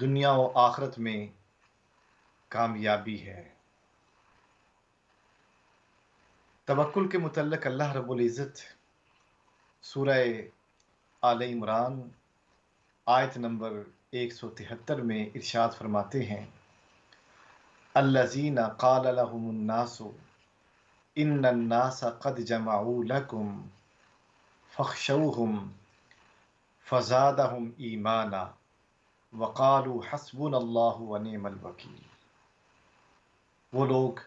دنیا و آخرت میں کامیابی ہے۔ توکل کے متعلق اللہ رب العزت سورہ آل عمران آیت نمبر 173 میں ارشاد فرماتے ہیں، الذین قال لهم الناس ان الناس قد جمعوا لكم فاخشوهم فزادهم ایمانا وقالوا حسبنا اللہ ونعم الوکیل۔ وہ لوگ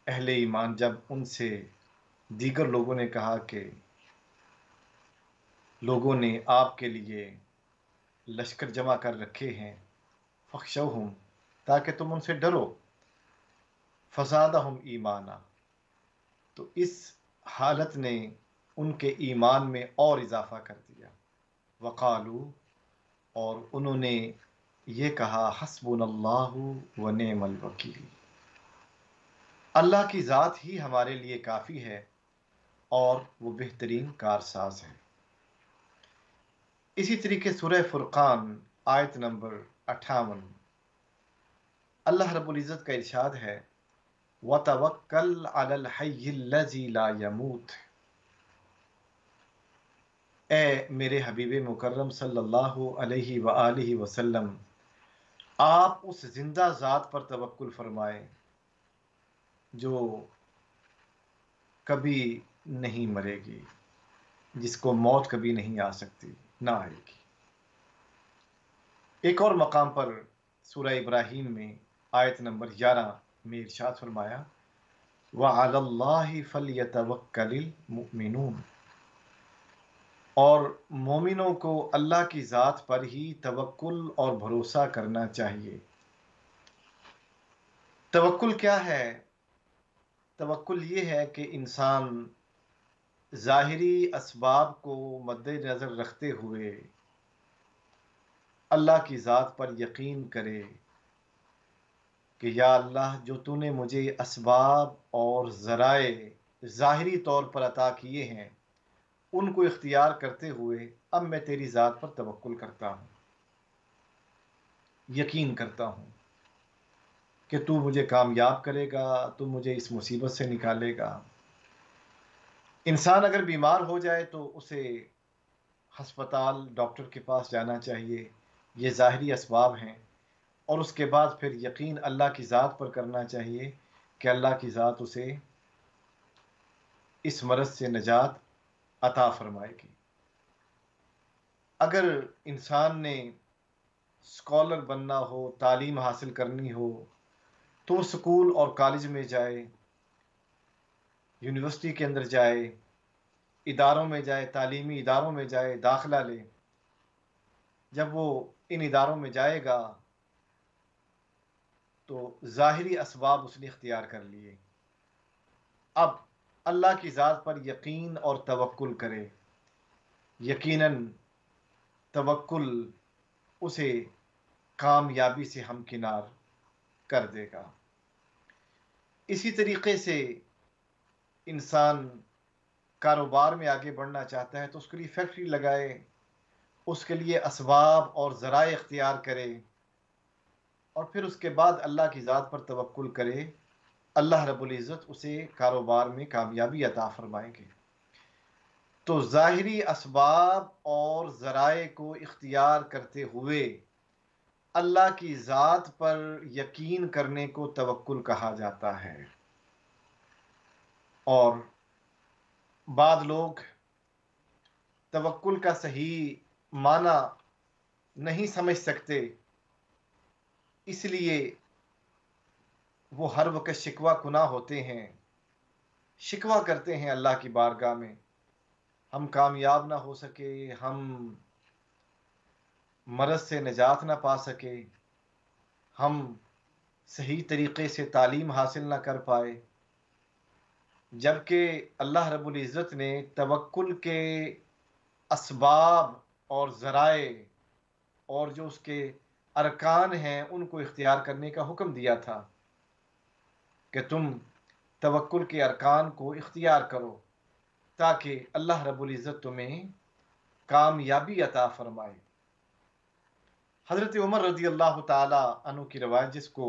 اہل ایمان جب ان سے دیگر لوگوں نے کہا کہ لوگوں نے آپ کے لیے لشکر جمع کر رکھے ہیں، فخشوہم، تاکہ تم ان سے ڈرو، فزادہم ایمانا، تو اس حالت نے ان کے ایمان میں اور اضافہ کر دیا، وقالو، اور انہوں نے یہ کہا، حسبنا اللہ ونعم الوکیل، اللہ کی ذات ہی ہمارے لیے کافی ہے اور وہ بہترین کارساز ہے۔ اسی طریقے سورہ فرقان آیت نمبر 58 اللہ رب العزت کا ارشاد ہے، وَتَوَكَّلْ عَلَى الْحَيِّ الَّذِي لَا يَمُوتُ، اے میرے حبیب مکرم صلی اللہ علیہ وآلہ وسلم، آپ اس زندہ ذات پر توکل فرمائیں جو کبھی نہیں مرے گی، جس کو موت کبھی نہیں آ سکتی، نہ آئے گی۔ ایک اور مقام پر سورہ ابراہیم میں آیت نمبر 11 میں ارشاد فرمایا، وَعَلَى اللَّهِ فَلْيَتَوَكَّلِ الْمُؤْمِنُونَ، اور مومنوں کو اللہ کی ذات پر ہی توکل اور بھروسہ کرنا چاہیے۔ توکل کیا ہے؟ توکل یہ ہے کہ انسان ظاہری اسباب کو مد نظر رکھتے ہوئے اللہ کی ذات پر یقین کرے کہ یا اللہ، جو تو نے مجھے اسباب اور ذرائع ظاہری طور پر عطا کیے ہیں، ان کو اختیار کرتے ہوئے اب میں تیری ذات پر توکل کرتا ہوں، یقین کرتا ہوں کہ تو مجھے کامیاب کرے گا، تو مجھے اس مصیبت سے نکالے گا۔ انسان اگر بیمار ہو جائے تو اسے ہسپتال، ڈاکٹر کے پاس جانا چاہیے، یہ ظاہری اسباب ہیں، اور اس کے بعد پھر یقین اللہ کی ذات پر کرنا چاہیے کہ اللہ کی ذات اسے اس مرض سے نجات عطا فرمائے گی۔ اگر انسان نے اسکالر بننا ہو، تعلیم حاصل کرنی ہو، تو وہ اسکول اور کالج میں جائے، یونیورسٹی کے اندر جائے، اداروں میں جائے، تعلیمی اداروں میں جائے، داخلہ لے۔ جب وہ ان اداروں میں جائے گا تو ظاہری اسباب اس نے اختیار کر لیے، اب اللہ کی ذات پر یقین اور توکل کرے، یقیناً توکل اسے کامیابی سے ہمکنار کر دے گا۔ اسی طریقے سے انسان کاروبار میں آگے بڑھنا چاہتا ہے تو اس کے لیے فیکٹری لگائے، اس کے لیے اسباب اور ذرائع اختیار کرے، اور پھر اس کے بعد اللہ کی ذات پر توکل کرے، اللہ رب العزت اسے کاروبار میں کامیابی عطا فرمائیں گے۔ تو ظاہری اسباب اور ذرائع کو اختیار کرتے ہوئے اللہ کی ذات پر یقین کرنے کو توکل کہا جاتا ہے۔ اور بعض لوگ توکل کا صحیح معنی نہیں سمجھ سکتے، اس لیے وہ ہر وقت شکوہ کناں ہوتے ہیں، شکوہ کرتے ہیں اللہ کی بارگاہ میں، ہم کامیاب نہ ہو سکے، ہم مرض سے نجات نہ پا سکے، ہم صحیح طریقے سے تعلیم حاصل نہ کر پائے، جبکہ اللہ رب العزت نے توکل کے اسباب اور ذرائع اور جو اس کے ارکان ہیں ان کو اختیار کرنے کا حکم دیا تھا کہ تم توکل کے ارکان کو اختیار کرو تاکہ اللہ رب العزت تمہیں کامیابی عطا فرمائے۔ حضرت عمر رضی اللہ تعالی عنہ کی روایت، جس کو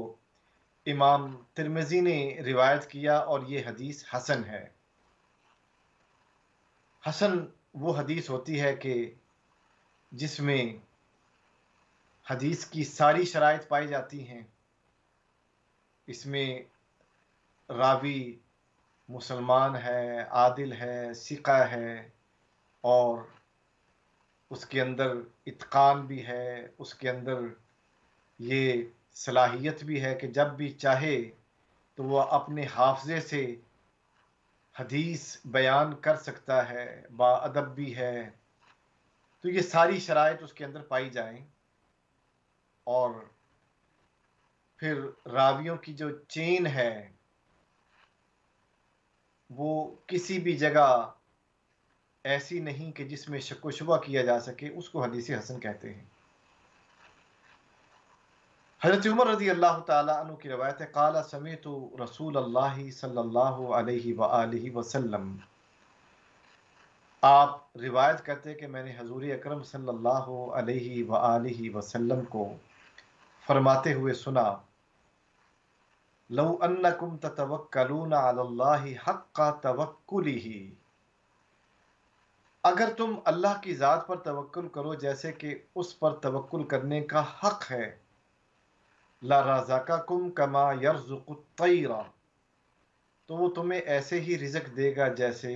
امام ترمذی نے روایت کیا، اور یہ حدیث حسن ہے۔ حسن وہ حدیث ہوتی ہے کہ جس میں حدیث کی ساری شرائط پائی جاتی ہیں۔ اس میں راوی مسلمان ہے، عادل ہے، ثقہ ہے، اور اس کے اندر اتقان بھی ہے، اس کے اندر یہ صلاحیت بھی ہے کہ جب بھی چاہے تو وہ اپنے حافظے سے حدیث بیان کر سکتا ہے، با ادب بھی ہے۔ تو یہ ساری شرائط اس کے اندر پائی جائیں، اور پھر راویوں کی جو چین ہے وہ کسی بھی جگہ ایسی نہیں کہ جس میں شک و شبہ کیا جا سکے، اس کو حدیث حسن کہتے ہیں۔ حضرت عمر رضی اللہ تعالی عنہ کی روایت ہے، قال سمعت رسول اللہ صلی اللہ علیہ وآلہ وسلم، آپ روایت کرتے کہ میں نے حضور اکرم صلی اللہ علیہ وآلہ وسلم کو فرماتے ہوئے سنا، لو انکم تتوکلون علی اللہ حق توکلہ، اگر تم اللہ کی ذات پر توکل کرو جیسے کہ اس پر توکل کرنے کا حق ہے، لَرَزَقَكُمْ كَمَا يَرْزُقُ الطَّيْرَ، تو وہ تمہیں ایسے ہی رزق دے گا جیسے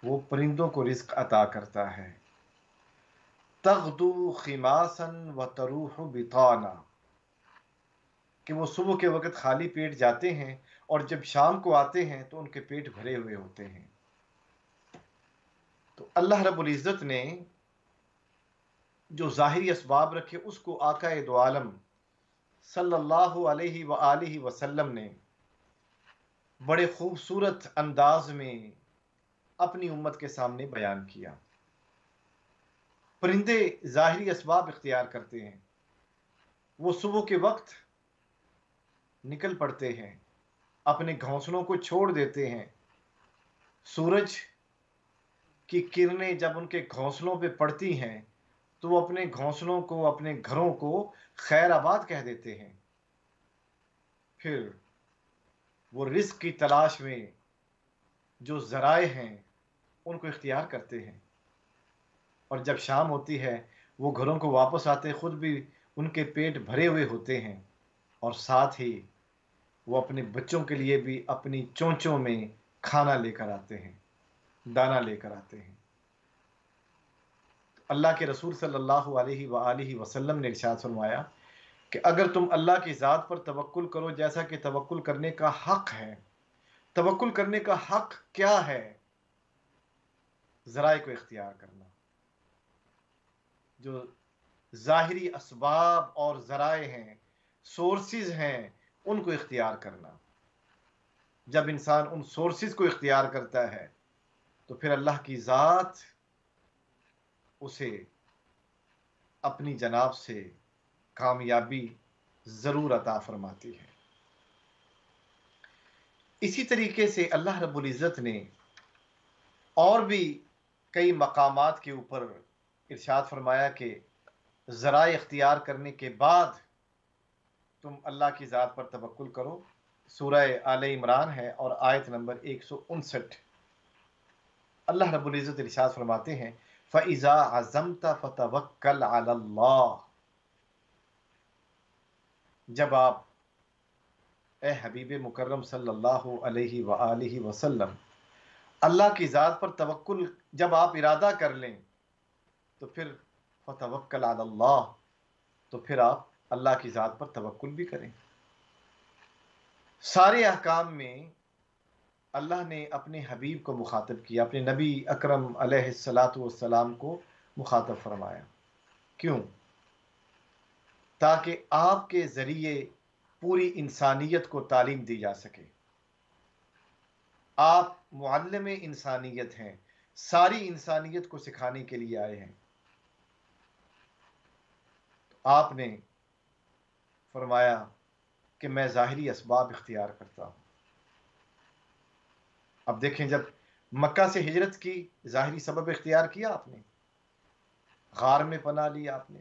وہ پرندوں کو رزق عطا کرتا ہے۔ تَغْدُو خِمَاسًا وَتَرُوحُ بِطَانًا، کہ وہ صبح کے وقت خالی پیٹ جاتے ہیں اور جب شام کو آتے ہیں تو ان کے پیٹ بھرے ہوئے ہوتے ہیں۔ تو اللہ رب العزت نے جو ظاہری اسباب رکھے اس کو آقا دو عالم صلی اللہ علیہ وآلہ وسلم نے بڑے خوبصورت انداز میں اپنی امت کے سامنے بیان کیا۔ پرندے ظاہری اسباب اختیار کرتے ہیں، وہ صبح کے وقت نکل پڑتے ہیں، اپنے گھونسلوں کو چھوڑ دیتے ہیں، سورج کی کرنیں جب ان کے گھونسلوں پہ پڑتی ہیں تو وہ اپنے گھونسلوں کو، اپنے گھروں کو خیر آباد کہہ دیتے ہیں، پھر وہ رزق کی تلاش میں جو ذرائع ہیں ان کو اختیار کرتے ہیں، اور جب شام ہوتی ہے وہ گھروں کو واپس آتے، خود بھی ان کے پیٹ بھرے ہوئے ہوتے ہیں، اور ساتھ ہی وہ اپنے بچوں کے لیے بھی اپنی چونچوں میں کھانا لے کر آتے ہیں، دانہ لے کر آتے ہیں۔ اللہ کے رسول صلی اللہ علیہ وآلہ وسلم نے ارشاد فرمایا کہ اگر تم اللہ کی ذات پر توکل کرو جیسا کہ توکل کرنے کا حق ہے، توکل کرنے کا حق کیا ہے؟ ذرائع کو اختیار کرنا، جو ظاہری اسباب اور ذرائع ہیں، سورسز ہیں، ان کو اختیار کرنا۔ جب انسان ان سورسز کو اختیار کرتا ہے تو پھر اللہ کی ذات اسے اپنی جناب سے کامیابی ضرور عطا فرماتی ہے۔ اسی طریقے سے اللہ رب العزت نے اور بھی کئی مقامات کے اوپر ارشاد فرمایا کہ ذرائع اختیار کرنے کے بعد تم اللہ کی ذات پر توکل کرو۔ سورہ آل عمران ہے اور آیت نمبر 159، اللہ رب العزت ارشاد فرماتے ہیں، فَإِذَا عَزَمْتَ فَتَوَكَّلْ عَلَى اللَّهِ، جب آپ اے حبیب مکرم صلی اللہ علیہ وآلہ وسلم اللہ کی ذات پر توکل جب آپ ارادہ کر لیں تو پھر فتوکل علی اللہ، تو پھر آپ اللہ کی ذات پر توکل بھی کریں۔ سارے احکام میں اللہ نے اپنے حبیب کو مخاطب کیا، اپنے نبی اکرم علیہ الصلاۃ والسلام کو مخاطب فرمایا۔ کیوں؟ تاکہ آپ کے ذریعے پوری انسانیت کو تعلیم دی جا سکے۔ آپ معلم انسانیت ہیں، ساری انسانیت کو سکھانے کے لیے آئے ہیں۔ آپ نے فرمایا کہ میں ظاہری اسباب اختیار کرتا ہوں۔ اب دیکھیں، جب مکہ سے ہجرت کی، ظاہری سبب اختیار کیا آپ نے، غار میں پناہ لی آپ نے،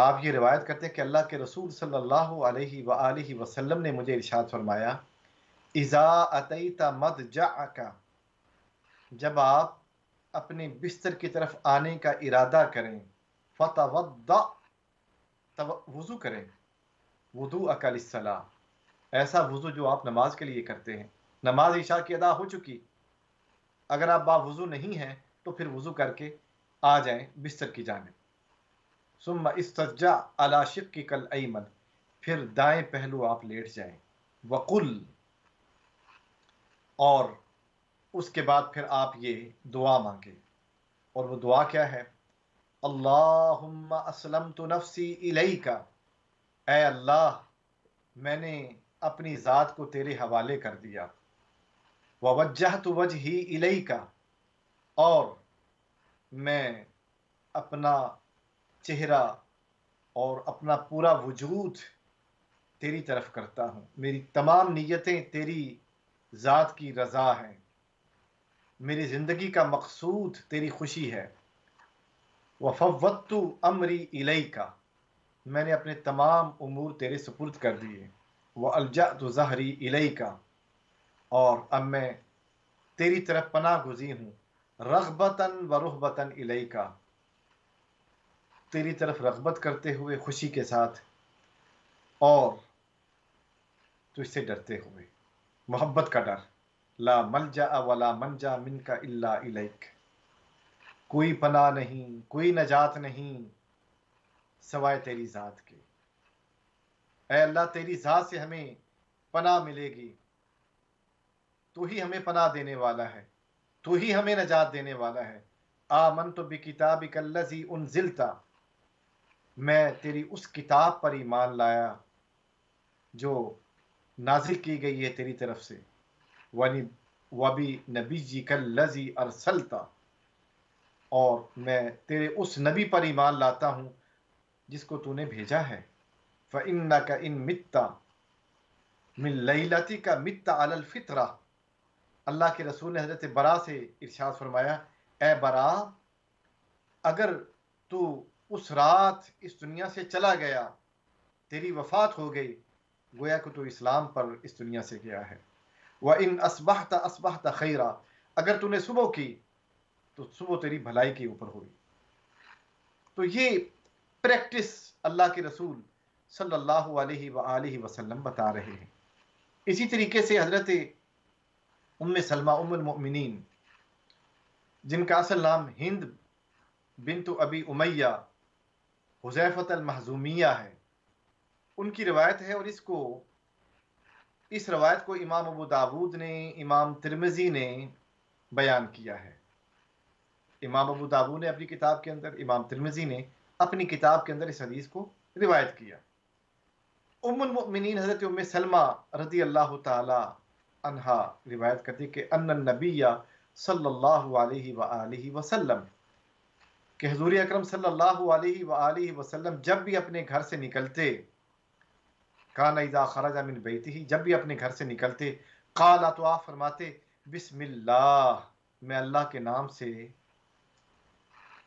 آپ یہ روایت کرتے ہیں کہ اللہ کے رسول صلی اللہ علیہ وآلہ وسلم نے مجھے ارشاد فرمایا، اذا اتیت مضجعک، جب آپ اپنے بستر کی طرف آنے کا ارادہ کریں، فتوضا، وضو کریں، وضوءک للصلاۃ، ایسا وضو جو آپ نماز کے لیے کرتے ہیں۔ نماز عشاء کی ادا ہو چکی، اگر آپ باوضو نہیں ہیں تو پھر وضو کر کے آ جائیں بستر کی جانب۔ ثم استجع علی شقک الایمن، پھر دائیں پہلو آپ لیٹ جائیں۔ وقل، اور اس کے بعد پھر آپ یہ دعا مانگیں، اور وہ دعا کیا ہے؟ اللہم اسلمت نفسی الیک، اے اللہ میں نے اپنی ذات کو تیرے حوالے کر دیا۔ ووجہت وجہی الیک، اور میں اپنا چہرہ اور اپنا پورا وجود تیری طرف کرتا ہوں، میری تمام نیتیں تیری ذات کی رضا ہیں، میری زندگی کا مقصود تیری خوشی ہے۔ وفوضت امری الیک، میں نے اپنے تمام امور تیرے سپرد کر دیے۔ والجأت ظہری الیک، اور اب میں تیری طرف پناہ گزین ہوں، رغبتاً و رہبتاً الیک، تیری طرف رغبت کرتے ہوئے خوشی کے ساتھ، اور تجھ سے ڈرتے ہوئے، محبت کا ڈر۔ لا ملجأ ولا منجا منک الا الیک، کوئی پناہ نہیں، کوئی نجات نہیں سوائے تیری ذات کے۔ اے اللہ تیری ذات سے ہمیں پناہ ملے گی، تو ہی ہمیں پناہ دینے والا ہے، تو ہی ہمیں نجات دینے والا ہے۔ آمنت بکتابک الذی انزلت، میں تیری اس کتاب پر ایمان لایا جو نازل کی گئی ہے تیری طرف سے۔ وبنبیک الذی ارسلت، اور میں تیرے اس نبی پر ایمان لاتا ہوں جس کو تو نے بھیجا ہے۔ فإنک ان مت من لیلتک مت علی الفطرہ، اللہ کے رسول نے حضرت برا سے ارشاد فرمایا، اے برا اگر تو اس رات اس دنیا سے چلا گیا، تیری وفات ہو گئی، گویا کہ تو اسلام پر اس دنیا سے گیا ہے۔ وَإِنْ أَصْبَحْتَ أَصْبَحْتَ خَيْرًا، اگر تو نے صبح کی تو صبح تیری بھلائی کے اوپر ہوئی۔ تو یہ پریکٹس اللہ کے رسول صلی اللہ علیہ وآلہ وسلم بتا رہے ہیں۔ اسی طریقے سے حضرت ام سلمہ ام المؤمنین، جن کا اصل نام ہند بنت ابی امیہ حذیفۃ المخزومیہ ہے، ان کی روایت ہے، اور اس روایت کو امام ابو داود نے، امام ترمذی نے بیان کیا ہے۔ امام ابو داود نے اپنی کتاب کے اندر، امام ترمذی نے اپنی کتاب کے اندر اس حدیث کو روایت کیا۔ ام المؤمنین حضرت ام سلمہ رضی اللہ تعالی عنہا روایت کرتی کہ ان النبی صلی اللہ علیہ وآلہ وسلم، کہ حضور اکرم صلی اللہ علیہ وآلہ وسلم جب بھی اپنے گھر سے نکلتے، کان اذا خرج من بیتہ، جب بھی اپنے گھر سے نکلتے، قال، تو آپ فرماتے، بسم اللہ، میں اللہ کے نام سے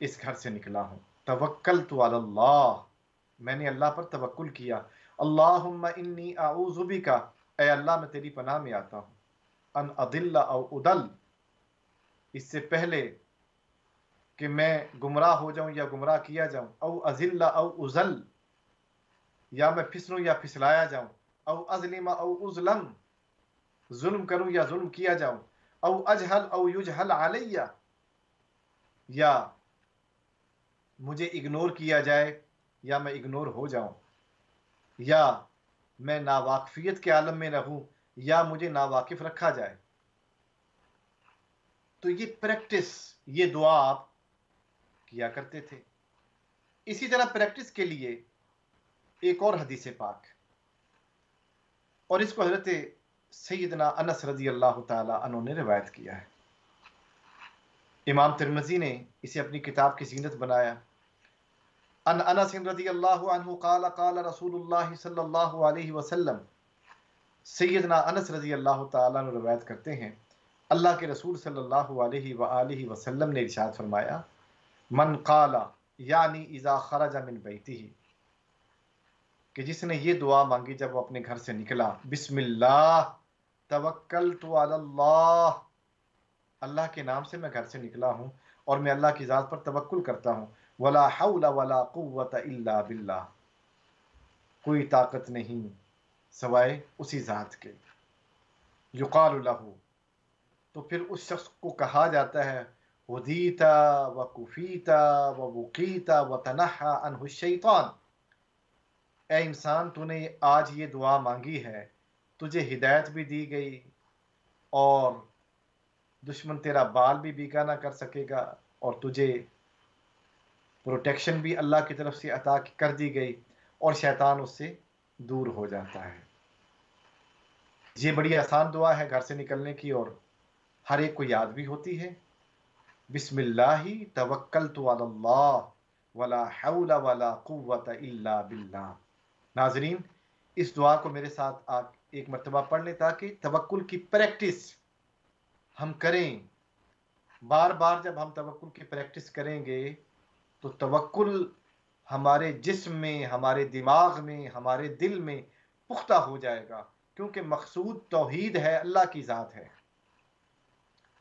اس گھر سے نکلا ہوں۔ توکلت علی اللہ، میں نے اللہ پر توکل کیا۔ اللہم انی اعوذ بک، اے اللہ میں تیری پناہ میں آتا ہوں، ان اضل او ادل، اس سے پہلے کہ میں گمراہ ہو جاؤں یا گمراہ کیا جاؤں، او ازل او ازل، یا میں پھسلوں یا پھسلایا جاؤں، او ازلم او ازلم، ظلم کروں یا ظلم کیا جاؤں، او اجہل او یجہل علی، یا مجھے اگنور کیا جائے یا میں اگنور ہو جاؤں، یا میں ناواقفیت کے عالم میں رہوں یا مجھے ناواقف رکھا جائے۔ تو یہ پریکٹس، یہ دعا آپ کیا کرتے تھے۔ اسی طرح پریکٹس کے لیے ایک اور حدیث پاک، اور اس کو حضرت سیدنا انس رضی اللہ تعالی عنہ نے روایت کیا ہے۔ امام ترمذی نے اسے اپنی کتاب کی زینت بنایا۔ ان انس رضی اللہ عنہ قال قال رسول اللہ صلی اللہ علیہ وسلم، سیدنا انس رضی اللہ تعالیٰ عنہ روایت کرتے ہیں، اللہ کے رسول صلی اللہ علیہ وآلہ وسلم نے ارشاد فرمایا، من قال، یعنی اذا خرج من بیتہ، کہ جس نے یہ دعا مانگی جب وہ اپنے گھر سے نکلا، بسم اللہ توکلت علی اللہ، اللہ کے نام سے میں گھر سے نکلا ہوں اور میں اللہ کی ذات پر توکل کرتا ہوں، ولا حول ولا قوت الا باللہ، کوئی طاقت نہیں سوائے اسی ذات کے، یقال لہ، تو پھر اس شخص کو کہا جاتا ہے، ہدیتا و کفیتا و وقیتا و تنحى عنہ الشیطان، اے انسان تو نے آج یہ دعا مانگی ہے، تجھے ہدایت بھی دی گئی اور دشمن تیرا بال بھی بیکا نہ کر سکے گا، اور تجھے پروٹیکشن بھی اللہ کی طرف سے عطا کر دی گئی، اور شیطان اس سے دور ہو جاتا ہے۔ یہ بڑی آسان دعا ہے گھر سے نکلنے کی، اور ہر ایک کو یاد بھی ہوتی ہے، بسم اللہ توکلت علی اللہ ولا حول ولا قوت الا باللہ۔ ناظرین، اس دعا کو میرے ساتھ آپ ایک مرتبہ پڑھ لیں تاکہ توکل کی پریکٹس ہم کریں۔ بار بار جب ہم توکل کی پریکٹس کریں گے تو توکل ہمارے جسم میں، ہمارے دماغ میں، ہمارے دل میں پختہ ہو جائے گا، کیونکہ مقصود توحید ہے، اللہ کی ذات ہے۔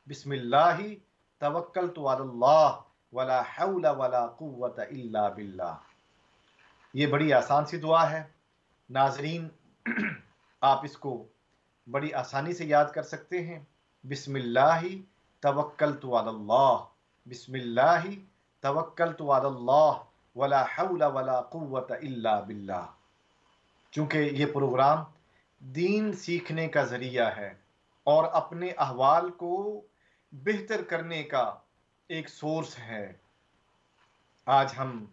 بسم اللہ توکلت علی اللہ ولا حول ولا قوت الا باللہ۔ یہ بڑی آسان سی دعا ہے ناظرین، آپ اس کو بڑی آسانی سے یاد کر سکتے ہیں۔ بسم اللہ توکلت علی اللہ، بسم اللہ توکلت علی اللہ ولا حول ولا قوت الا باللہ۔ چونکہ یہ پروگرام دین سیکھنے کا ذریعہ ہے اور اپنے احوال کو بہتر کرنے کا ایک سورس ہے، آج ہم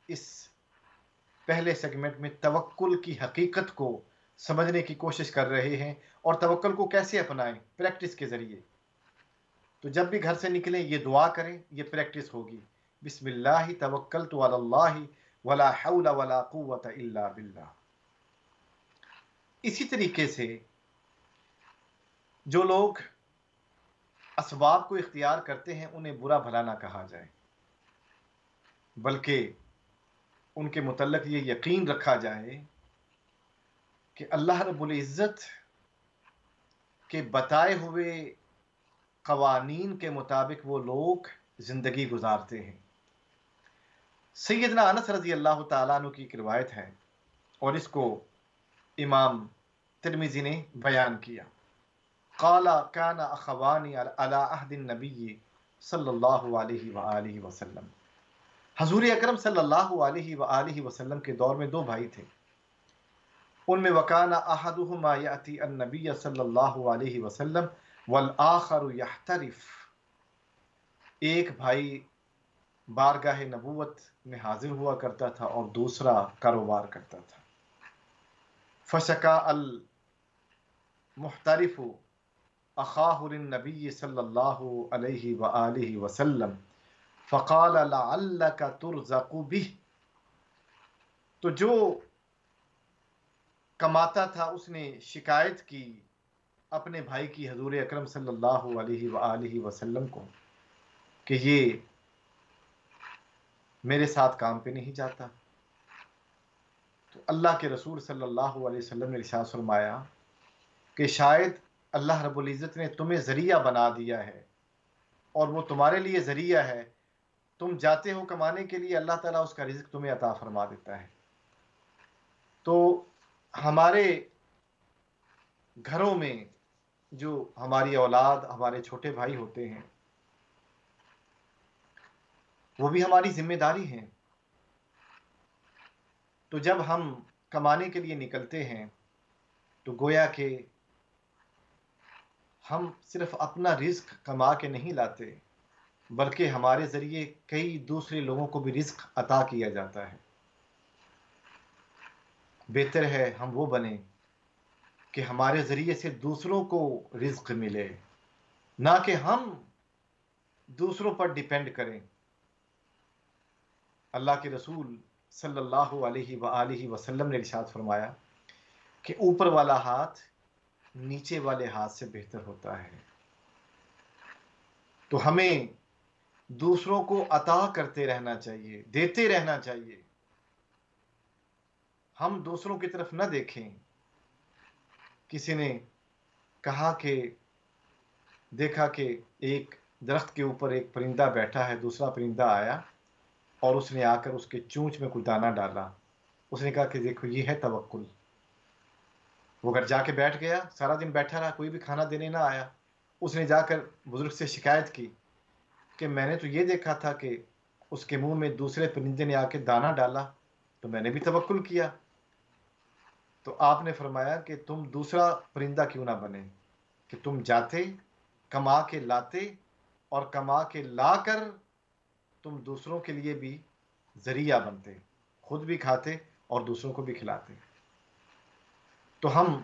اس پہلے سیگمنٹ میں توکل کی حقیقت کو سمجھنے کی کوشش کر رہے ہیں اور توکل کو کیسے اپنائیں پریکٹس کے ذریعے۔ تو جب بھی گھر سے نکلیں یہ دعا کریں، یہ پریکٹس ہوگی، بسم اللہ توکلت علی اللہ ولا حول ولا قوت الا باللہ۔ اسی طریقے سے جو لوگ اسباب کو اختیار کرتے ہیں انہیں برا بھلا نہ کہا جائے، بلکہ ان کے متعلق یہ یقین رکھا جائے کہ اللہ رب العزت کے بتائے ہوئے قوانین کے مطابق وہ لوگ زندگی گزارتے ہیں۔ سیدنا انس رضی اللہ تعالیٰ عنہ کی ایک روایت ہے اور اس کو امام ترمذی نے بیان کیا، قال کان اخوانی علی عہد النبی صلی اللہ علیہ وآلہ وسلم، حضور اکرم صلی اللہ علیہ وآلہ وسلم کے دور میں دو بھائی تھے، ان میں وکان احدہما یأتی النبی صلی اللہ علیہ وسلم والآخر یحترف، ایک بھائی بارگاہ نبوت میں حاضر ہوا کرتا تھا اور دوسرا کاروبار کرتا تھا۔ فشکا المحترف اخاہ للنبی صلی اللہ علیہ وآلہ وسلم فقال لعلک ترزق بہ، تو جو کماتا تھا اس نے شکایت کی اپنے بھائی کی حضور اکرم صلی اللہ علیہ وآلہ وسلم کو کہ یہ میرے ساتھ کام پہ نہیں جاتا۔ تو اللہ کے رسول صلی اللہ علیہ وسلم نے ارشاد فرمایا کہ شاید اللہ رب العزت نے تمہیں ذریعہ بنا دیا ہے اور وہ تمہارے لیے ذریعہ ہے، تم جاتے ہو کمانے کے لیے، اللہ تعالیٰ اس کا رزق تمہیں عطا فرما دیتا ہے۔ تو ہمارے گھروں میں جو ہماری اولاد، ہمارے چھوٹے بھائی ہوتے ہیں، وہ بھی ہماری ذمہ داری ہیں۔ تو جب ہم کمانے کے لیے نکلتے ہیں تو گویا کہ ہم صرف اپنا رزق کما کے نہیں لاتے، بلکہ ہمارے ذریعے کئی دوسرے لوگوں کو بھی رزق عطا کیا جاتا ہے۔ بہتر ہے ہم وہ بنیں کہ ہمارے ذریعے سے دوسروں کو رزق ملے، نہ کہ ہم دوسروں پر ڈیپینڈ کریں۔ اللہ کے رسول صلی اللہ علیہ وآلہ وسلم نے ارشاد فرمایا کہ اوپر والا ہاتھ نیچے والے ہاتھ سے بہتر ہوتا ہے۔ تو ہمیں دوسروں کو عطا کرتے رہنا چاہیے، دیتے رہنا چاہیے۔ ہم دوسروں کی طرف نہ دیکھیں۔ کسی نے کہا کہ دیکھا کہ ایک درخت کے اوپر ایک پرندہ بیٹھا ہے، دوسرا پرندہ آیا اور اس نے آ کر اس کے چونچ میں کوئی دانہ ڈالا۔ اس نے کہا کہ دیکھو یہ ہے توکل۔ وہ گھر جا کے بیٹھ گیا، سارا دن بیٹھا رہا، کوئی بھی کھانا دینے نہ آیا۔ اس نے جا کر بزرگ سے شکایت کی کہ میں نے تو یہ دیکھا تھا کہ اس کے منہ میں دوسرے پرندے نے آ کے دانہ ڈالا، تو میں نے بھی توکل کیا۔ تو آپ نے فرمایا کہ تم دوسرا پرندہ کیوں نہ بنے، کہ تم جاتے، کما کے لاتے، اور کما کے لا کر تم دوسروں کے لیے بھی ذریعہ بنتے، خود بھی کھاتے اور دوسروں کو بھی کھلاتے۔ تو ہم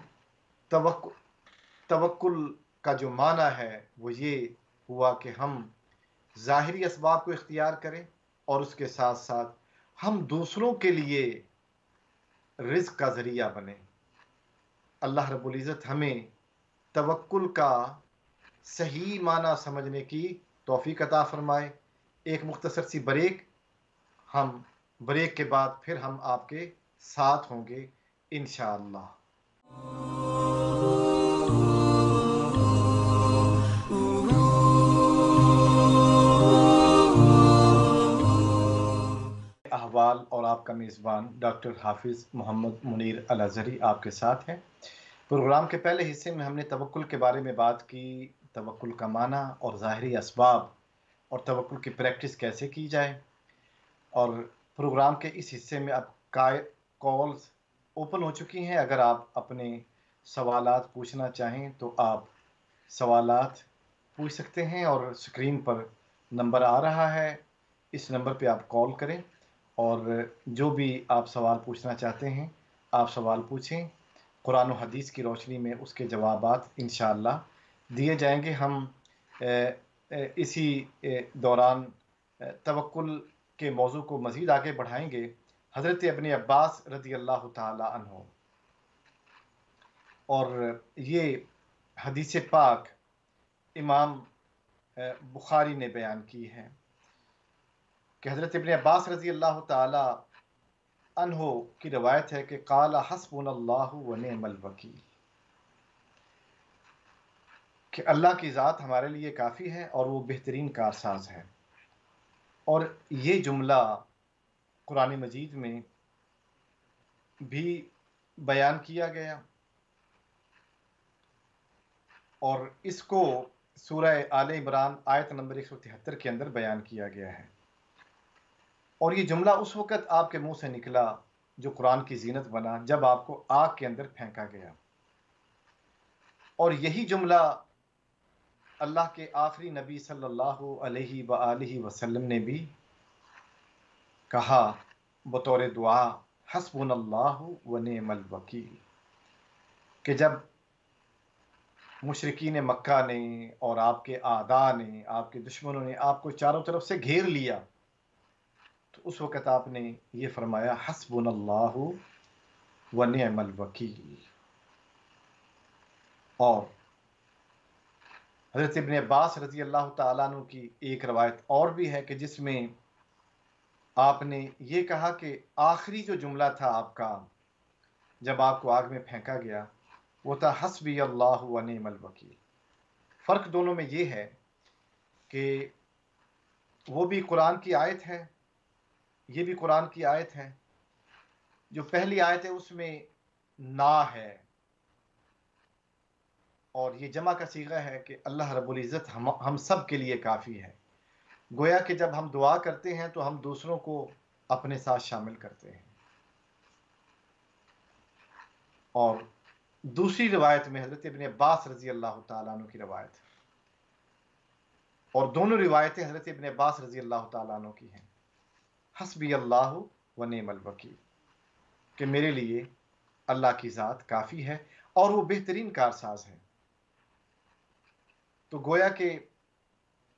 توکل کا جو معنی ہے وہ یہ ہوا کہ ہم ظاہری اسباب کو اختیار کریں اور اس کے ساتھ ساتھ ہم دوسروں کے لیے رزق کا ذریعہ بنیں۔ اللہ رب العزت ہمیں توکل کا صحیح معنی سمجھنے کی توفیق عطا فرمائے۔ ایک مختصر سی بریک، ہم بریک کے بعد پھر ہم آپ کے ساتھ ہوں گے انشاءاللہ۔ احوال اور آپ کا میزبان ڈاکٹر حافظ محمد منیر الازہری آپ کے ساتھ ہے۔ پروگرام کے پہلے حصے میں ہم نے توکل کے بارے میں بات کی، توکل کا معنی اور ظاہری اسباب، اور توکل کی پریکٹس کیسے کی جائے۔ اور پروگرام کے اس حصے میں اب کالز اوپن ہو چکی ہیں۔ اگر آپ اپنے سوالات پوچھنا چاہیں تو آپ سوالات پوچھ سکتے ہیں، اور اسکرین پر نمبر آ رہا ہے، اس نمبر پہ آپ کال کریں اور جو بھی آپ سوال پوچھنا چاہتے ہیں آپ سوال پوچھیں۔ قرآن و حدیث کی روشنی میں اس کے جوابات انشاءاللہ دیے جائیں گے۔ ہم اسی دوران توکل کے موضوع کو مزید آگے بڑھائیں گے۔ حضرت ابن عباس رضی اللہ تعالی عنہ، اور یہ حدیث پاک امام بخاری نے بیان کی ہے کہ حضرت ابن عباس رضی اللہ تعالی عنہ کی روایت ہے کہ قال حسبنا اللہ ونعم الوکیل، کہ اللہ کی ذات ہمارے لیے کافی ہے اور وہ بہترین کارساز ہے۔ اور یہ جملہ قرآن مجید میں بھی بیان کیا گیا، اور اس کو سورہ آل عمران آیت نمبر 173 کے اندر بیان کیا گیا ہے۔ اور یہ جملہ اس وقت آپ کے منہ سے نکلا جو قرآن کی زینت بنا، جب آپ کو آگ کے اندر پھینکا گیا۔ اور یہی جملہ اللہ کے آخری نبی صلی اللہ علیہ وآلہ وسلم نے بھی کہا بطور دعا، حسبنا اللہ ونعم الوکیل، کہ جب مشرکین مکہ نے اور آپ کے اعداء نے، آپ کے دشمنوں نے آپ کو چاروں طرف سے گھیر لیا، تو اس وقت آپ نے یہ فرمایا حسبنا اللہ ونعم الوکیل۔ اور حضرت ابن عباس رضی اللہ تعالیٰ عنہ کی ایک روایت اور بھی ہے کہ جس میں آپ نے یہ کہا کہ آخری جو جملہ تھا آپ کا جب آپ کو آگ میں پھینکا گیا وہ تھا حسبی اللہ ونعم الوکیل۔ فرق دونوں میں یہ ہے کہ وہ بھی قرآن کی آیت ہے، یہ بھی قرآن کی آیت ہے۔ جو پہلی آیت ہے اس میں نا ہے، اور یہ جمع کا صیغہ ہے کہ اللہ رب العزت ہم سب کے لیے کافی ہے۔ گویا کہ جب ہم دعا کرتے ہیں تو ہم دوسروں کو اپنے ساتھ شامل کرتے ہیں۔ اور دوسری روایت میں حضرت ابن عباس رضی اللہ تعالیٰ عنہ کی روایت، اور دونوں روایتیں حضرت ابن عباس رضی اللہ تعالیٰ عنہ کی ہیں، حسبی اللہ ونعم الوکیل، کہ میرے لیے اللہ کی ذات کافی ہے اور وہ بہترین کارساز ہے۔ تو گویا کہ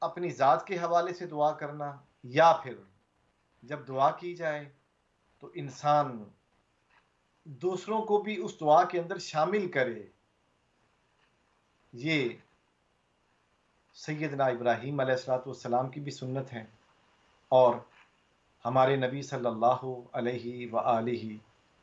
اپنی ذات کے حوالے سے دعا کرنا، یا پھر جب دعا کی جائے تو انسان دوسروں کو بھی اس دعا کے اندر شامل کرے، یہ سیدنا ابراہیم علیہ السلام کی بھی سنت ہے، اور ہمارے نبی صلی اللہ علیہ وآلہ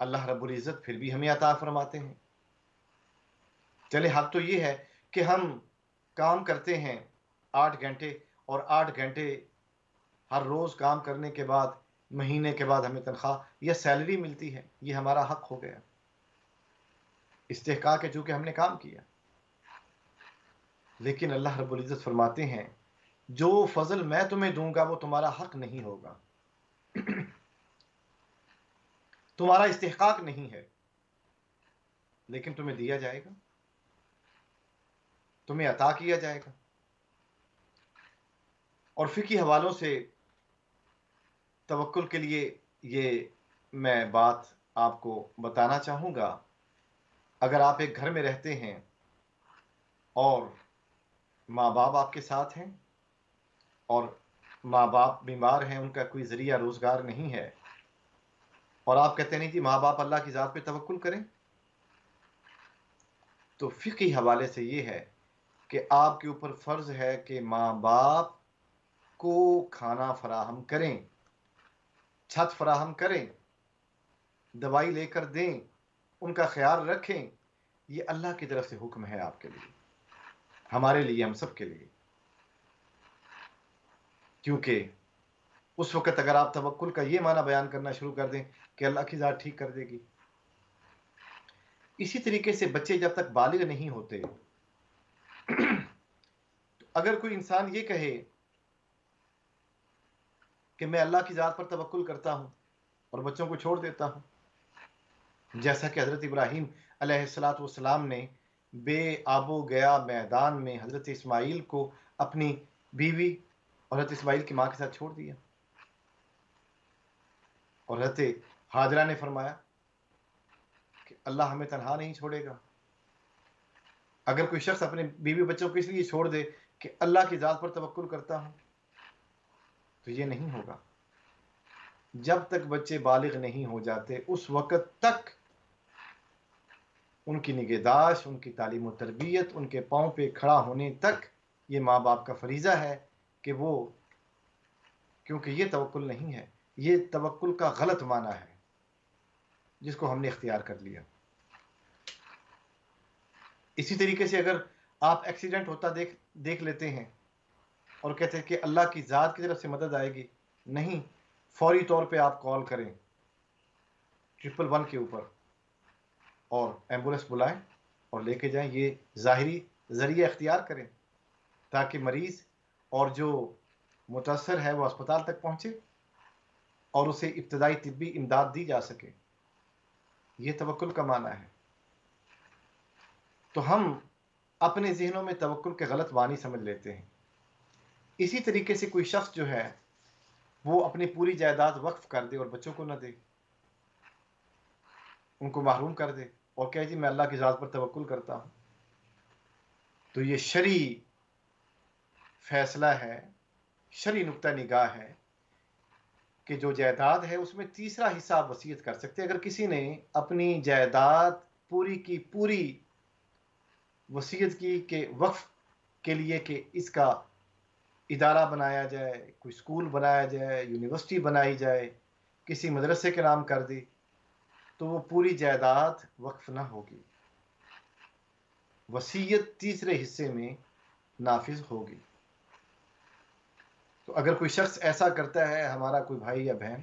اللہ رب العزت پھر بھی ہمیں عطا فرماتے ہیں. چلے حق تو یہ ہے کہ ہم کام کرتے ہیں 8 گھنٹے، اور 8 گھنٹے ہر روز کام کرنے کے بعد مہینے کے بعد ہمیں تنخواہ یا سیلری ملتی ہے. یہ ہمارا حق ہو گیا، استحقاق ہے چونکہ ہم نے کام کیا. لیکن اللہ رب العزت فرماتے ہیں جو فضل میں تمہیں دوں گا وہ تمہارا حق نہیں ہوگا، تمہارا استحقاق نہیں ہے، لیکن تمہیں دیا جائے گا، تمہیں عطا کیا جائے گا. اور فقہی حوالوں سے توکل کے لیے یہ میں بات آپ کو بتانا چاہوں گا. اگر آپ ایک گھر میں رہتے ہیں اور ماں باپ آپ کے ساتھ ہیں اور ماں باپ بیمار ہیں، ان کا کوئی ذریعہ روزگار نہیں ہے، اور آپ کہتے نہیں جی ماں باپ اللہ کی ذات پہ توکل کریں، تو فقہی حوالے سے یہ ہے کہ آپ کے اوپر فرض ہے کہ ماں باپ کو کھانا فراہم کریں، چھت فراہم کریں، دوائی لے کر دیں، ان کا خیال رکھیں. یہ اللہ کی طرف سے حکم ہے آپ کے لیے، ہمارے لیے، ہم سب کے لیے. کیونکہ اس وقت اگر آپ توکل کا یہ معنی بیان کرنا شروع کر دیں کہ اللہ کی ذات ٹھیک کر دے گی. اسی طریقے سے بچے جب تک بالغ نہیں ہوتے، تو اگر کوئی انسان یہ کہے کہ میں اللہ کی ذات پر توکل کرتا ہوں اور بچوں کو چھوڑ دیتا ہوں، جیسا کہ حضرت ابراہیم علیہ السلام نے بے آب و گیا میدان میں حضرت اسماعیل کو اپنی بیوی اور حضرت اسماعیل کی ماں کے ساتھ چھوڑ دیا، اور حضرت ہاجرہ نے فرمایا کہ اللہ ہمیں تنہا نہیں چھوڑے گا. اگر کوئی شخص اپنے بیوی بچوں کو اس لیے چھوڑ دے کہ اللہ کی ذات پر توکل کرتا ہوں، تو یہ نہیں ہوگا. جب تک بچے بالغ نہیں ہو جاتے اس وقت تک ان کی نگہداشت، ان کی تعلیم و تربیت، ان کے پاؤں پہ کھڑا ہونے تک یہ ماں باپ کا فریضہ ہے کہ وہ، کیونکہ یہ توکل نہیں ہے، یہ توکل کا غلط معنی ہے جس کو ہم نے اختیار کر لیا. اسی طریقے سے اگر آپ ایکسیڈنٹ ہوتا دیکھ لیتے ہیں اور کہتے ہیں کہ اللہ کی ذات کی طرف سے مدد آئے گی، نہیں، فوری طور پہ آپ کال کریں 111 کے اوپر اور ایمبولینس بلائیں اور لے کے جائیں. یہ ظاہری ذریعہ اختیار کریں تاکہ مریض اور جو متاثر ہے وہ اسپتال تک پہنچے اور اسے ابتدائی طبی امداد دی جا سکے. یہ توکل کا معنی ہے. تو ہم اپنے ذہنوں میں توکل کے غلط معنی سمجھ لیتے ہیں. اسی طریقے سے کوئی شخص جو ہے وہ اپنی پوری جائیداد وقف کر دے اور بچوں کو نہ دے، ان کو محروم کر دے اور کہے جی میں اللہ کی ذات پر توکل کرتا ہوں، تو یہ شرعی فیصلہ ہے، شرعی نقطہ نگاہ ہے کہ جو جائیداد ہے اس میں تیسرا حصہ آپ وصیت کر سکتے ہیں. اگر کسی نے اپنی جائیداد پوری کی پوری وصیت کی کہ وقف کے لیے کہ اس کا ادارہ بنایا جائے، کوئی اسکول بنایا جائے، یونیورسٹی بنائی جائے، کسی مدرسے کے نام کر دی، تو وہ پوری جائیداد وقف نہ ہوگی، وصیت تیسرے حصے میں نافذ ہوگی. تو اگر کوئی شخص ایسا کرتا ہے، ہمارا کوئی بھائی یا بہن،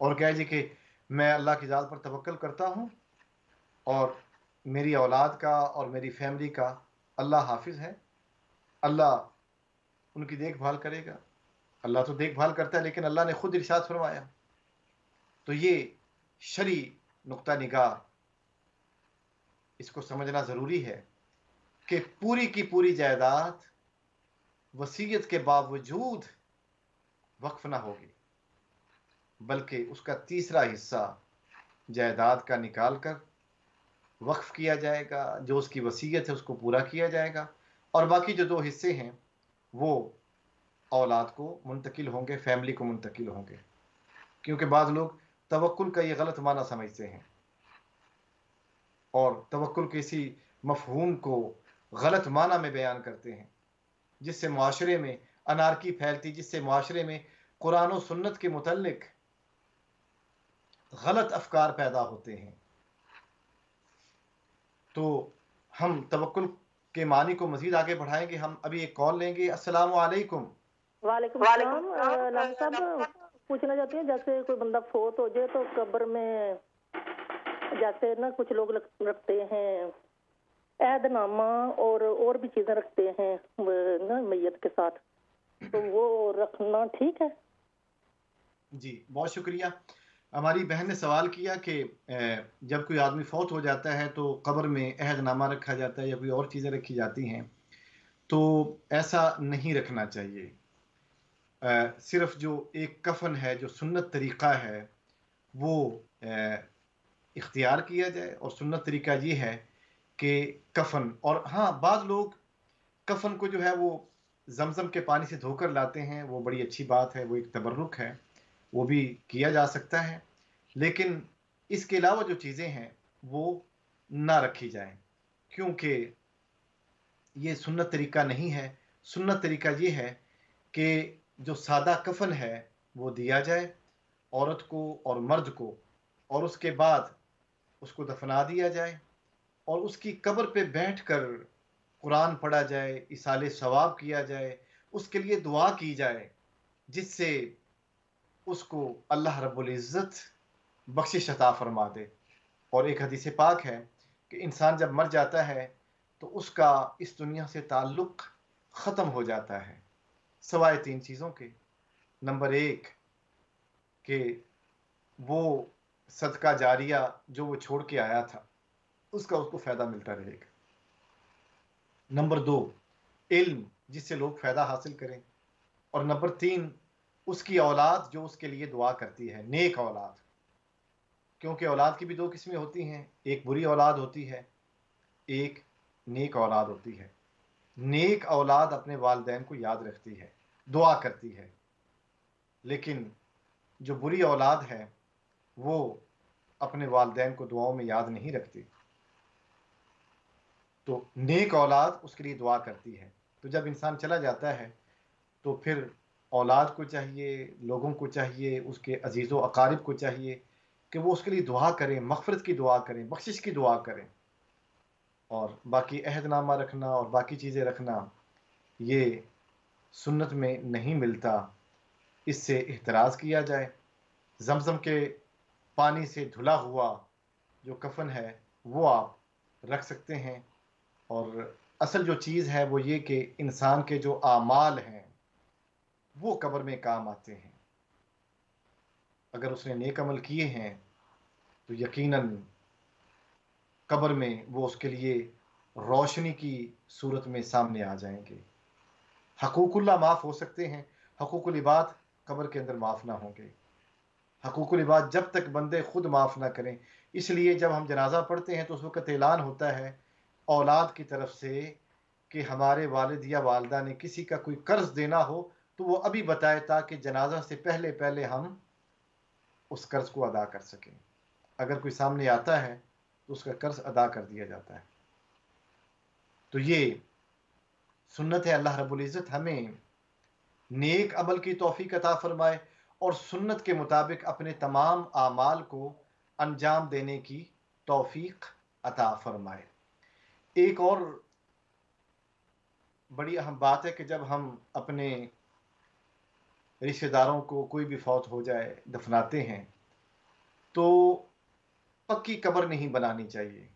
اور کہے جی کہ میں اللہ کی ذات پر توکل کرتا ہوں اور میری اولاد کا اور میری فیملی کا اللہ حافظ ہے، اللہ ان کی دیکھ بھال کرے گا. اللہ تو دیکھ بھال کرتا ہے، لیکن اللہ نے خود ارشاد فرمایا. تو یہ شرعی نقطہ نگاہ، اس کو سمجھنا ضروری ہے کہ پوری کی پوری جائیداد وصیت کے باوجود وقف نہ ہوگی، بلکہ اس کا تیسرا حصہ جائیداد کا نکال کر وقف کیا جائے گا، جو اس کی وصیت ہے اس کو پورا کیا جائے گا، اور باقی جو 2 حصے ہیں وہ اولاد کو منتقل ہوں گے، فیملی کو منتقل ہوں گے. کیونکہ بعض لوگ توکل کا یہ غلط معنی سمجھتے ہیں اور توکل کے اسی مفہوم کو غلط معنی میں بیان کرتے ہیں، جس سے معاشرے میں انارکی پھیلتی، جس سے معاشرے میں قرآن و سنت کے متعلق غلط افکار پیدا ہوتے ہیں. تو ہم توکل کے معنی کو مزید آگے بڑھائیں گے. ہم ابھی ایک کال لیں گے. السلام علیکم. وعلیکم السلام. علامہ صاحب پوچھنا چاہتی ہیں جیسے کوئی بندہ فوت ہو جائے تو قبر میں جیسے نا کچھ لوگ رکھتے ہیں عہد نامہ اور بھی چیزیں رکھتے ہیں نا میت کے ساتھ, تو وہ رکھنا ٹھیک ہے؟ جی بہت شکریہ. ہماری بہن نے سوال کیا کہ جب کوئی آدمی فوت ہو جاتا ہے تو قبر میں عہد نامہ رکھا جاتا ہے یا کوئی اور چیزیں رکھی جاتی ہیں, تو ایسا نہیں رکھنا چاہیے. صرف جو ایک کفن ہے, جو سنت طریقہ ہے, وہ اختیار کیا جائے. اور سنت طریقہ یہ ہے کہ کفن, اور ہاں بعض لوگ کفن کو جو ہے وہ زمزم کے پانی سے دھو کر لاتے ہیں, وہ بڑی اچھی بات ہے, وہ ایک تبرک ہے, وہ بھی کیا جا سکتا ہے. لیکن اس کے علاوہ جو چیزیں ہیں وہ نہ رکھی جائیں, کیونکہ یہ سنت طریقہ نہیں ہے. سنت طریقہ یہ ہے کہ جو سادہ کفن ہے وہ دیا جائے عورت کو اور مرد کو, اور اس کے بعد اس کو دفنا دیا جائے, اور اس کی قبر پہ بیٹھ کر قرآن پڑھا جائے, ایصال ثواب کیا جائے, اس کے لیے دعا کی جائے, جس سے اس کو اللہ رب العزت بخشش عطا فرما دے. اور ایک حدیث پاک ہے کہ انسان جب مر جاتا ہے تو اس کا اس دنیا سے تعلق ختم ہو جاتا ہے, سوائے 3 چیزوں کے. نمبر 1 کہ وہ صدقہ جاریہ جو وہ چھوڑ کے آیا تھا اس کا اس کو فائدہ ملتا رہے گا. نمبر 2 علم جس سے لوگ فائدہ حاصل کریں. اور نمبر 3 اس کی اولاد جو اس کے لیے دعا کرتی ہے, نیک اولاد. کیونکہ اولاد کی بھی 2 قسمیں ہوتی ہیں, ایک بری اولاد ہوتی ہے, ایک نیک اولاد ہوتی ہے. نیک اولاد اپنے والدین کو یاد رکھتی ہے, دعا کرتی ہے, لیکن جو بری اولاد ہے وہ اپنے والدین کو دعاؤں میں یاد نہیں رکھتی. تو نیک اولاد اس کے لیے دعا کرتی ہے. تو جب انسان چلا جاتا ہے تو پھر اولاد کو چاہیے, لوگوں کو چاہیے, اس کے عزیز و اقارب کو چاہیے کہ وہ اس کے لیے دعا کریں, مغفرت کی دعا کریں, بخشش کی دعا کریں. اور باقی عہد نامہ رکھنا اور باقی چیزیں رکھنا یہ سنت میں نہیں ملتا, اس سے احتراز کیا جائے. زمزم کے پانی سے دھلا ہوا جو کفن ہے وہ آپ رکھ سکتے ہیں. اور اصل جو چیز ہے وہ یہ کہ انسان کے جو اعمال ہیں وہ قبر میں کام آتے ہیں. اگر اس نے نیک عمل کیے ہیں تو یقیناً قبر میں وہ اس کے لیے روشنی کی صورت میں سامنے آ جائیں گے. حقوق اللہ معاف ہو سکتے ہیں, حقوق العباد قبر کے اندر معاف نہ ہوں گے. حقوق العباد جب تک بندے خود معاف نہ کریں. اس لیے جب ہم جنازہ پڑھتے ہیں تو اس وقت اعلان ہوتا ہے اولاد کی طرف سے کہ ہمارے والد یا والدہ نے کسی کا کوئی قرض دینا ہو تو وہ ابھی بتائے تاکہ جنازہ سے پہلے پہلے ہم اس قرض کو ادا کر سکیں. اگر کوئی سامنے آتا ہے تو اس کا قرض ادا کر دیا جاتا ہے. تو یہ سنت ہے. اللہ رب العزت ہمیں نیک عمل کی توفیق عطا فرمائے اور سنت کے مطابق اپنے تمام اعمال کو انجام دینے کی توفیق عطا فرمائے. ایک اور بڑی اہم بات ہے کہ جب ہم اپنے رشتہ داروں کو کوئی بھی فوت ہو جائے دفناتے ہیں تو پکی قبر نہیں بنانی چاہیے.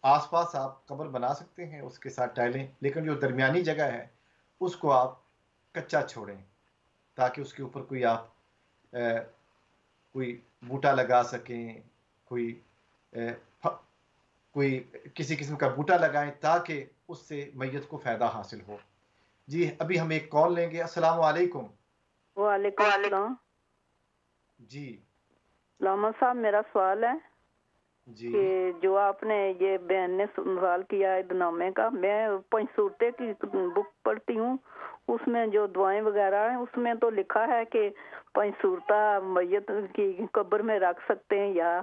آس پاس آپ قبر بنا سکتے ہیں اس کے ساتھ ٹائلیں, لیکن جو درمیانی جگہ ہے اس کو آپ کچا چھوڑیں تاکہ اس کے اوپر کوئی آپ کوئی بوٹا لگا سکیں, کوئی کسی قسم کا بوٹا لگائیں تاکہ اس سے میت کو فائدہ حاصل ہو. جی ابھی ہم ایک کال لیں گے. السلام علیکم. وعلیکم السلام. جی علامہ صاحب میرا سوال ہے جی کہ جو آپ نے یہ بہن نے سوال کیا عہد نامے کا, میں 5 صورتیں کی بک پڑھتی ہوں, اس میں جو دعائیں وغیرہ ہیں اس میں تو لکھا ہے کہ 5 صورتیں میت کی قبر میں رکھ سکتے ہیں یا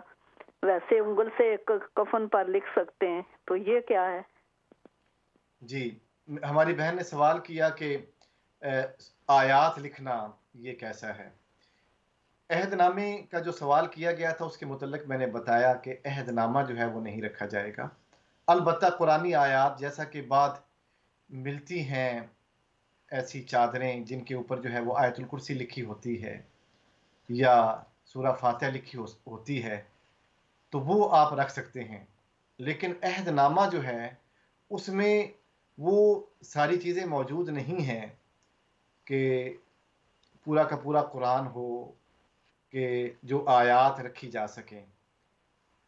ویسے انگل سے کفن پر لکھ سکتے ہیں, تو یہ کیا ہے؟ جی ہماری بہن نے سوال کیا کہ آیات لکھنا یہ کیسا ہے. عہد نامے کا جو سوال کیا گیا تھا اس کے متعلق میں نے بتایا کہ عہد نامہ جو ہے وہ نہیں رکھا جائے گا، البتہ قرآنی آیات جیسا کہ بعد ملتی ہیں ایسی چادریں جن کے اوپر جو ہے وہ آیت الکرسی لکھی ہوتی ہے یا سورہ فاتحہ لکھی ہوتی ہے، تو وہ آپ رکھ سکتے ہیں، لیکن عہد نامہ جو ہے اس میں وہ ساری چیزیں موجود نہیں ہیں کہ پورا کا پورا قرآن ہو کہ جو آیات رکھی جا سکیں۔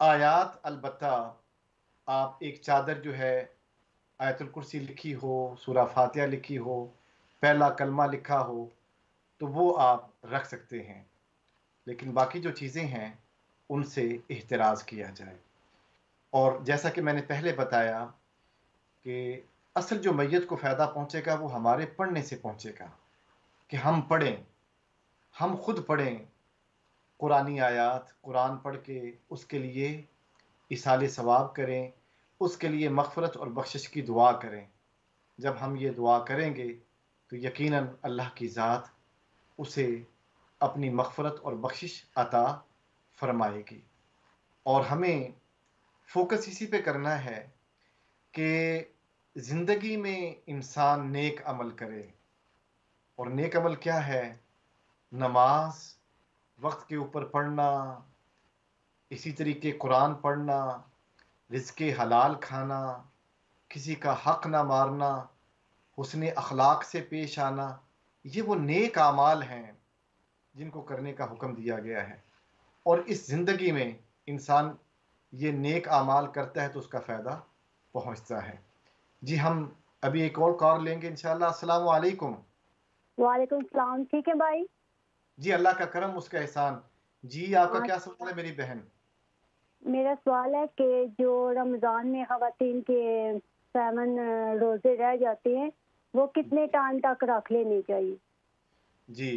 آیات البتہ آپ ایک چادر جو ہے آیت الکرسی لکھی ہو، سورہ فاتحہ لکھی ہو، پہلا کلمہ لکھا ہو تو وہ آپ رکھ سکتے ہیں، لیکن باقی جو چیزیں ہیں ان سے احتراز کیا جائے۔ اور جیسا کہ میں نے پہلے بتایا کہ اصل جو میت کو فائدہ پہنچے گا وہ ہمارے پڑھنے سے پہنچے گا، کہ ہم پڑھیں، ہم خود پڑھیں قرآنی آیات، قرآن پڑھ کے اس کے لیے ایصال ثواب کریں، اس کے لیے مغفرت اور بخشش کی دعا کریں۔ جب ہم یہ دعا کریں گے تو یقیناً اللہ کی ذات اسے اپنی مغفرت اور بخشش عطا فرمائے گی۔ اور ہمیں فوکس اسی پہ کرنا ہے کہ زندگی میں انسان نیک عمل کرے، اور نیک عمل کیا ہے؟ نماز وقت کے اوپر پڑھنا، اسی طریقے قرآن پڑھنا، رزق حلال کھانا، کسی کا حق نہ مارنا، حسن اخلاق سے پیش آنا، یہ وہ نیک اعمال ہیں جن کو کرنے کا حکم دیا گیا ہے، اور اس زندگی میں انسان یہ نیک اعمال کرتا ہے تو اس کا فائدہ پہنچتا ہے۔ جی ہم ابھی ایک اور کال لیں گے انشاءاللہ۔ السلام علیکم۔ وعلیکم السلام۔ ٹھیک ہے بھائی؟ جی اللہ کا کرم، اس کا احسان۔ جی آپ کا کیا سوال ہے میری بہن؟ میرا سوال ہے کہ جو رمضان میں خواتین کے 7 روزے رہ جاتے ہیں وہ کتنے ٹائم تک رکھ لینے چاہیے؟ جی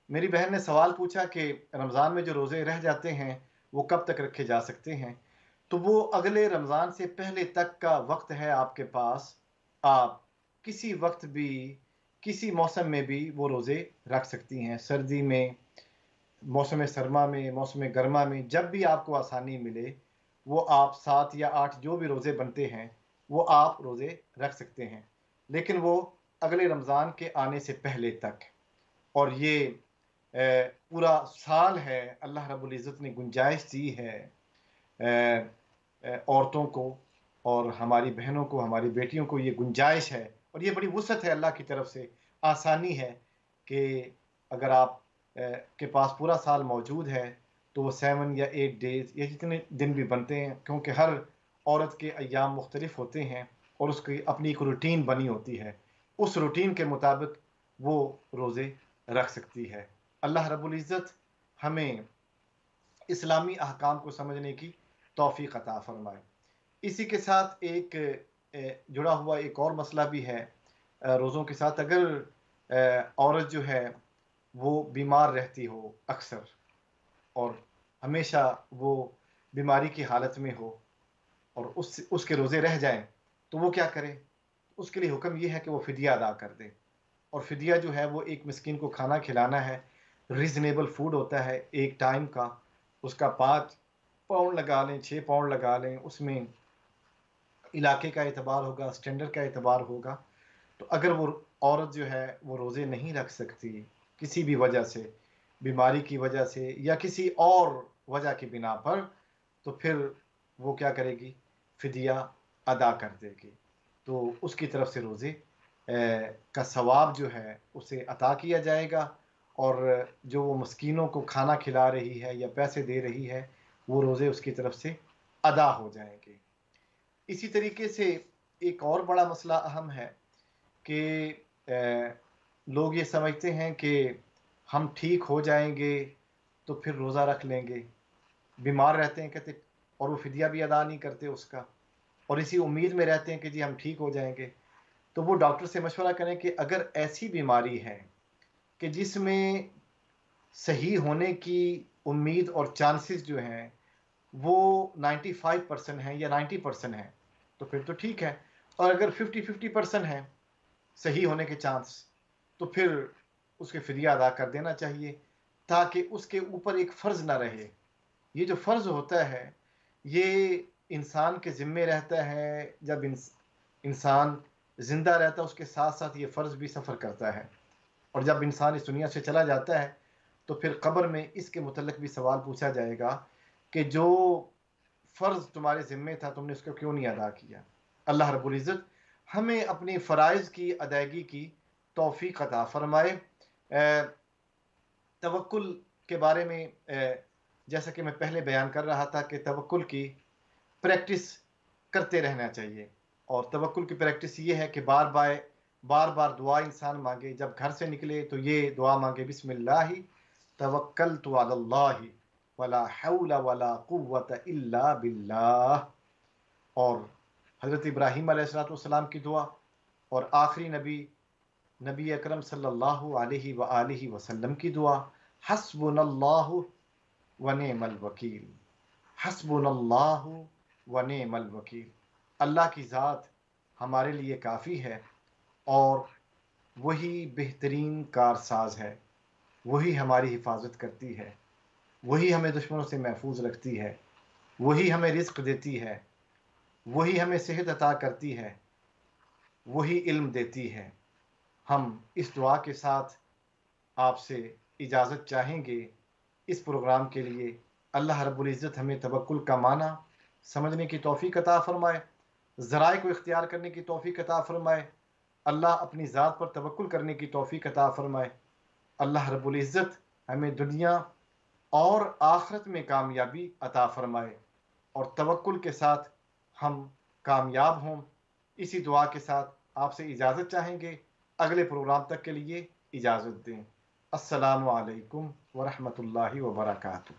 میری بہن نے سوال پوچھا کہ رمضان میں جو روزے رہ جاتے ہیں وہ کب تک رکھے جا سکتے ہیں، تو وہ اگلے رمضان سے پہلے تک کا وقت ہے آپ کے پاس، آپ کسی وقت بھی کسی موسم میں بھی وہ روزے رکھ سکتی ہیں، سردی میں، موسم سرما میں، موسم گرما میں، جب بھی آپ کو آسانی ملے وہ آپ 7 یا 8 جو بھی روزے بنتے ہیں وہ آپ روزے رکھ سکتے ہیں، لیکن وہ اگلے رمضان کے آنے سے پہلے تک۔ اور یہ پورا سال ہے اللہ رب العزت نے گنجائش دی ہے عورتوں کو اور ہماری بہنوں کو، ہماری بیٹیوں کو، یہ گنجائش ہے اور یہ بڑی وسعت ہے اللہ کی طرف سے، آسانی ہے کہ اگر آپ کے پاس پورا سال موجود ہے تو وہ 7 یا 8 ڈیز یا جتنے دن بھی بنتے ہیں، کیونکہ ہر عورت کے ایام مختلف ہوتے ہیں اور اس کی اپنی ایک روٹین بنی ہوتی ہے، اس روٹین کے مطابق وہ روزے رکھ سکتی ہے۔ اللہ رب العزت ہمیں اسلامی احکام کو سمجھنے کی توفیق عطا فرمائے۔ اسی کے ساتھ ایک جڑا ہوا ایک اور مسئلہ بھی ہے روزوں کے ساتھ، اگر عورت جو ہے وہ بیمار رہتی ہو اکثر اور ہمیشہ وہ بیماری کی حالت میں ہو اور اس کے روزے رہ جائیں تو وہ کیا کرے؟ اس کے لیے حکم یہ ہے کہ وہ فدیہ ادا کر دے، اور فدیہ جو ہے وہ ایک مسکین کو کھانا کھلانا ہے، ریزنیبل فوڈ ہوتا ہے ایک ٹائم کا، اس کا 5 پاؤنڈ لگا لیں، 6 پاؤنڈ لگا لیں، اس میں علاقے کا اعتبار ہوگا، اسٹینڈرڈ کا اعتبار ہوگا۔ تو اگر وہ عورت جو ہے وہ روزے نہیں رکھ سکتی کسی بھی وجہ سے، بیماری کی وجہ سے یا کسی اور وجہ کی بنا پر، تو پھر وہ کیا کرے گی؟ فدیہ ادا کر دے گی، تو اس کی طرف سے روزے کا ثواب جو ہے اسے عطا کیا جائے گا، اور جو وہ مسکینوں کو کھانا کھلا رہی ہے یا پیسے دے رہی ہے وہ روزے اس کی طرف سے ادا ہو جائیں گے۔ اسی طریقے سے ایک اور بڑا مسئلہ اہم ہے کہ لوگ یہ سمجھتے ہیں کہ ہم ٹھیک ہو جائیں گے تو پھر روزہ رکھ لیں گے، بیمار رہتے ہیں کہتے، اور وہ فدیہ بھی ادا نہیں کرتے اس کا، اور اسی امید میں رہتے ہیں کہ جی ہم ٹھیک ہو جائیں گے۔ تو وہ ڈاکٹر سے مشورہ کریں کہ اگر ایسی بیماری ہے کہ جس میں صحیح ہونے کی امید اور چانسز جو ہیں وہ 95% ہیں یا 90% ہیں تو پھر تو ٹھیک ہے، اور اگر 50% ہیں صحیح ہونے کے چانس تو پھر اس کے فدیہ ادا کر دینا چاہیے۔ تاکہ اس کے اوپر ایک فرض نہ رہے. یہ جو فرض ہوتا ہے یہ انسان کے ذمے رہتا ہے. جب انسان زندہ رہتا ہے اس کے ساتھ ساتھ یہ فرض بھی سفر کرتا ہے، اور جب انسان اس دنیا سے چلا جاتا ہے تو پھر قبر میں اس کے متعلق بھی سوال پوچھا جائے گا کہ جو فرض تمہارے ذمے تھا تم نے اس کو کیوں نہیں ادا کیا. اللہ رب العزت ہمیں اپنی فرائض کی ادائیگی کی توفیق عطا فرمائے. توکل کے بارے میں جیسا کہ میں پہلے بیان کر رہا تھا کہ توکل کی پریکٹس کرتے رہنا چاہیے، اور توکل کی پریکٹس یہ ہے کہ بار بار دعا انسان مانگے. جب گھر سے نکلے تو یہ دعا مانگے، بسم اللہ توکلت علی اللہ ولا حول ولا قوت الا باللہ. اور حضرت ابراہیم علیہ السلام کی دعا، اور آخری نبی اکرم صلی اللہ علیہ وآلہ وسلم کی دعا، حسبنا اللہ ونعم الوکیل، حسبنا اللہ ونعم الوکیل. اللہ کی ذات ہمارے لیے کافی ہے اور وہی بہترین کارساز ہے. وہی ہماری حفاظت کرتی ہے، وہی ہمیں دشمنوں سے محفوظ رکھتی ہے، وہی ہمیں رزق دیتی ہے، وہی ہمیں صحت عطا کرتی ہے، وہی علم دیتی ہے. ہم اس دعا کے ساتھ آپ سے اجازت چاہیں گے اس پروگرام کے لیے. اللہ رب العزت ہمیں توکل کا معنی سمجھنے کی توفیق عطا فرمائے، ذرائع کو اختیار کرنے کی توفیق عطا فرمائے. اللہ اپنی ذات پر توکل کرنے کی توفیق عطا فرمائے. اللہ رب العزت ہمیں دنیا اور آخرت میں کامیابی عطا فرمائے، اور توکل کے ساتھ ہم کامیاب ہوں. اسی دعا کے ساتھ آپ سے اجازت چاہیں گے. اگلے پروگرام تک کے لیے اجازت دیں. السلام علیکم ورحمۃ اللہ وبرکاتہ.